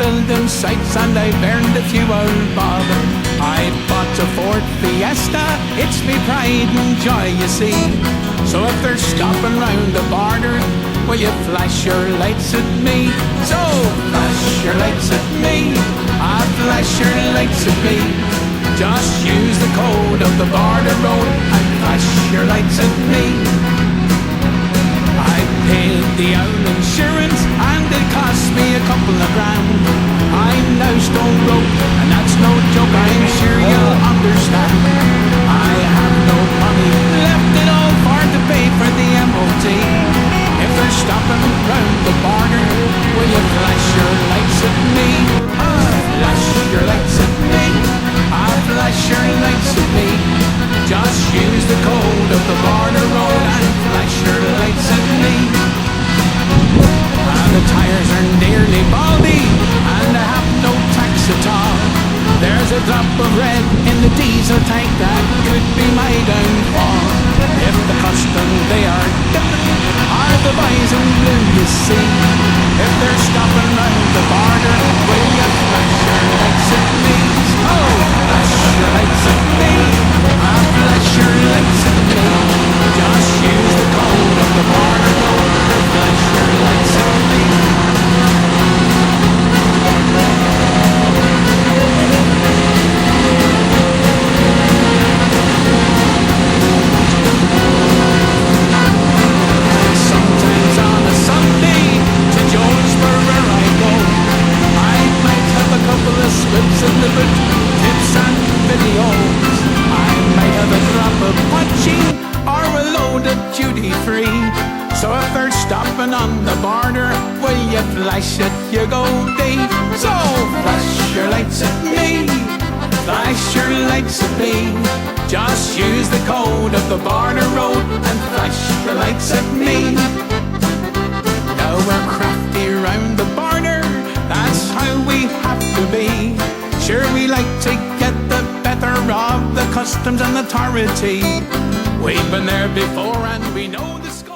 building sites and I've earned a few old bob. I bought a Ford Fiesta, it's me pride and joy, you see. So if they're stopping round the border, will you flash your lights at me? So flash your lights at me, flash your lights at me. Just use the code of the border road and flash your lights at me. I paid the old insurance and it cost me a couple of grand. I'm now stone broke and that's no joke, I'm sure you'll understand. I have no money left at all for to pay for the MOT. If they're stopping round the border, will you flash your lights at me? Flash your lights at me, flash your lights at me. Just use the code of the border road and flash your lights at me. The tires are nearly baldy and I have no tax at all. There's a drop of red in the diesel tank that could be my downfall. If the custom they are dipping are the boys in blue, you see. If they're stopping round the border, will you flash your lights at me? Oh, flash your lights at me, flash your lights at me. Just use the code of the border road to flash your lights at me. Sometimes on a Sunday to Jonesboro I go. I might have a couple of slips in the boot, tips and videos. I might have a drop of punching or a load of duty free. So if they're stopping on the border, will you flash at your goldie? So flash your lights at me, flash your lights at me. Just use the code of the border road and flash your lights at me. Now we're crafty round the border, that's how we have to be. Sure we like to get the better of the customs and authority. We've been there before and we know the score.